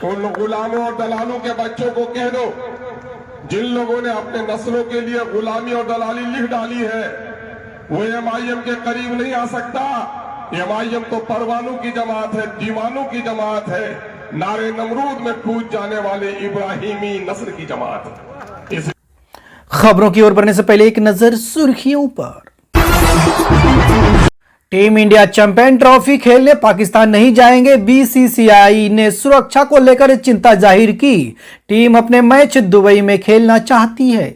उन गुलामों और दलालों के बच्चों को कह दो, जिन लोगों ने अपने नस्लों के लिए गुलामी और दलाली लिख डाली है, वो एमआईएम के करीब नहीं आ सकता। एमआईएम तो परवानों की जमात है, दीवानों की जमात है, नारे नमरूद में कूद जाने वाले इब्राहिमी नस्ल की जमात है। खबरों की ओर बढ़ने से पहले एक नजर सुर्खियों पर। टीम इंडिया चैंपियन ट्रॉफी खेलने पाकिस्तान नहीं जाएंगे, बीसीसीआई ने सुरक्षा को लेकर चिंता जाहिर की। टीम अपने मैच दुबई में खेलना चाहती है।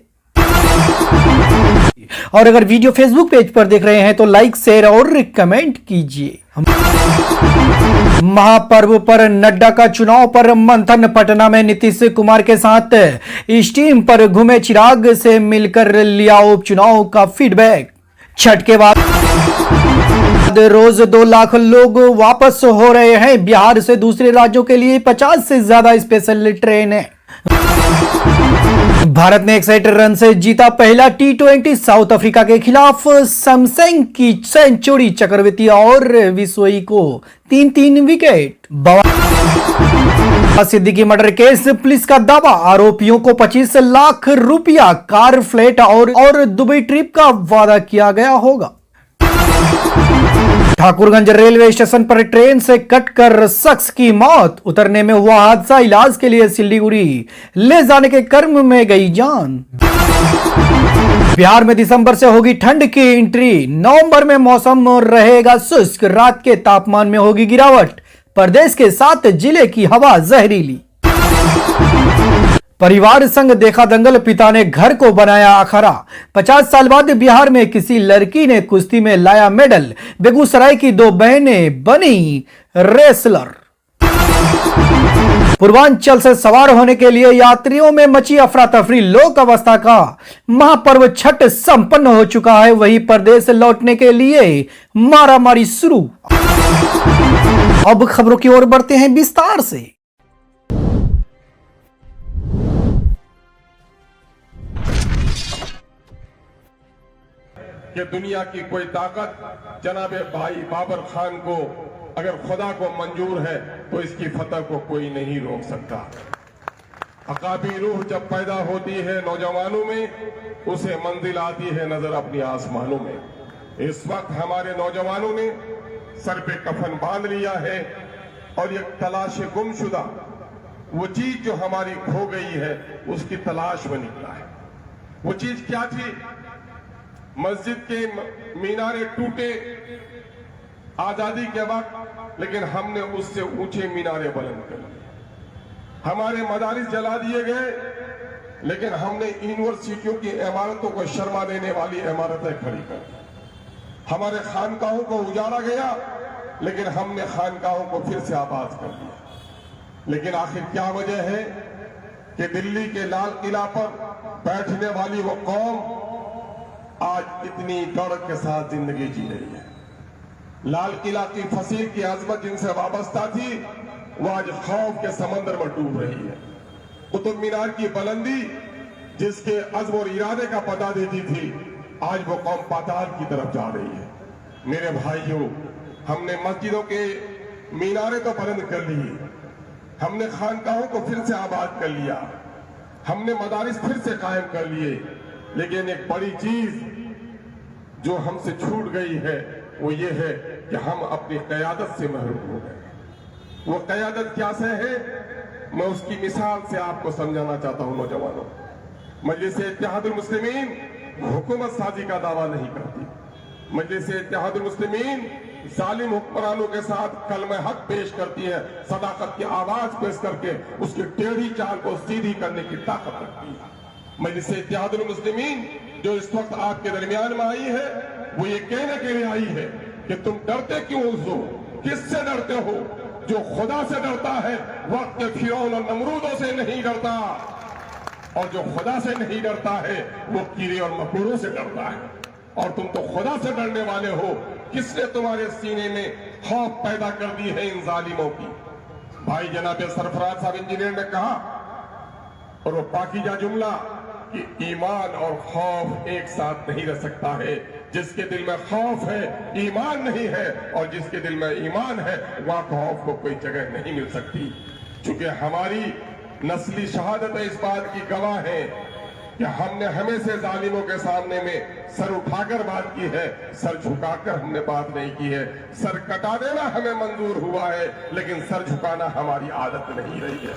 और अगर वीडियो फेसबुक पेज पर देख रहे हैं तो लाइक, शेयर और कमेंट कीजिए। महापर्व पर नड्डा का चुनाव पर मंथन। पटना में नीतीश कुमार के साथ इस टीम पर घूमे, चिराग से मिलकर लिया उपचुनाव का फीडबैक। छठ के बाद रोज 2 लाख लोग वापस हो रहे हैं। बिहार से दूसरे राज्यों के लिए 50 से ज्यादा स्पेशल ट्रेन है। भारत ने 61 रन से जीता पहला T20। साउथ अफ्रीका के खिलाफ सैमसंग की सेंचुरी, चक्रवर्ती और विश्वई को 3-3 wicket. Siddiqui murder case, police का दावा आरोपियों को 25 लाख रुपया, कार, फ्लैट और दुबई ट्रिप का वादा किया गया होगा। ठाकुरगंज रेलवे स्टेशन पर ट्रेन से कटकर शख्स की मौत, उतरने में हुआ हादसा, इलाज के लिए सिलीगुड़ी ले जाने के क्रम में गई जान। बिहार में दिसंबर से होगी ठंड की एंट्री, नवंबर में मौसम रहेगा शुष्क, रात के तापमान में होगी गिरावट, प्रदेश के 7 जिले की हवा जहरीली। परिवार संग देखा दंगल, पिता ने घर को बनाया अखाड़ा। 50 साल बाद बिहार में किसी लड़की ने कुश्ती में लाया मेडल, बेगूसराय की 2 बहनें बनी रेसलर। पूर्वांचल से सवार होने के लिए यात्रियों में मची अफरा तफरी, लोक अवस्था का महापर्व छठ संपन्न हो चुका है, वही प्रदेश लौटने के लिए मारामारी शुरू। अब खबरों की ओर बढ़ते हैं विस्तार से। कि दुनिया की कोई ताकत जनाबे भाई बाबर खान को अगर खुदा को मंजूर है तो इसकी फतह को कोई नहीं रोक सकता। अकाबी रूह जब पैदा होती है नौजवानों में, उसे मंजिल आती है नजर अपनी आसमानों में। इस वक्त हमारे नौजवानों ने सर पे कफन बांध लिया है और ये तलाश गुमशुदा, वो चीज जो हमारी खो गई है उसकी तलाश में निकला है। वो चीज क्या थी? मस्जिद के मीनारे टूटे आजादी के वक्त, लेकिन हमने उससे ऊंचे मीनारे बुलंद कर लिए। हमारे मदारिस जला दिए गए, लेकिन हमने यूनिवर्सिटियों की इमारतों को शर्मा देने वाली इमारतें खड़ी कर दी। हमारे खानकाहों को उजाड़ा गया, लेकिन हमने खानकाहों को फिर से आबाद कर दिया। लेकिन आखिर क्या वजह है कि दिल्ली के लाल किला पर बैठने वाली वो कौम आज इतनी डर के साथ जिंदगी जी रही है? लाल किला की फसील की अजमत जिनसे वाबस्ता थी, वो आज खौफ के समंदर में डूब रही है। कुतुब मीनार की बुलंदी जिसके अज़्म और इरादे का पता देती थी, आज वो कौम पाताल की तरफ जा रही है। मेरे भाइयों, हमने मस्जिदों के मीनारे तो बुलंद कर लिए, हमने खानकाहों को फिर से आबाद कर लिया, हमने मदारिस फिर से कायम कर लिए, लेकिन एक बड़ी चीज जो हमसे छूट गई है वो ये है कि हम अपनी क़यादत से महरूम हो गए। वो क़यादत क्या से है, मैं उसकी मिसाल से आपको समझाना चाहता हूं। नौजवानों, मजलिस इत्तेहादुल मुस्लिमीन हुकूमत साजी का दावा नहीं करती। मजलिस इत्तेहादुल मुस्लिमीन जालिम हुक्मरानों के साथ कलमे हक पेश करती है, सदाकत की आवाज पेश करके उसकी टेढ़ी चाल को सीधी करने की ताकत रखती है। मजलिस इत्तेहादुल मुस्लिमीन जो इस वक्त आपके दरमियान में आई है, वो ये कहने के लिए आई है कि तुम डरते क्यों हो? किससे डरते हो? जो खुदा से डरता है वक्त के फिरौन और नमरूदों से नहीं डरता, और जो खुदा से नहीं डरता है वो कीड़े और मकोड़ों से डरता है। और तुम तो खुदा से डरने वाले हो। किसने तुम्हारे सीने में खौफ पैदा कर दी है इन जालिमों की? भाई जनाब सरफराज साहब इंजीनियर ने कहा, और वो पाकीज़ा जुमला कि ईमान और खौफ एक साथ नहीं रह सकता है। जिसके दिल में खौफ है ईमान नहीं है, और जिसके दिल में ईमान है वहां खौफ को कोई जगह नहीं मिल सकती। चूंकि हमारी नस्ली शहादत इस बात की गवाह है कि हमने हमेशा जालिमों के सामने में सर उठाकर बात की है, सर झुकाकर हमने बात नहीं की है। सर कटा देना हमें मंजूर हुआ है, लेकिन सर झुकाना हमारी आदत नहीं रही है।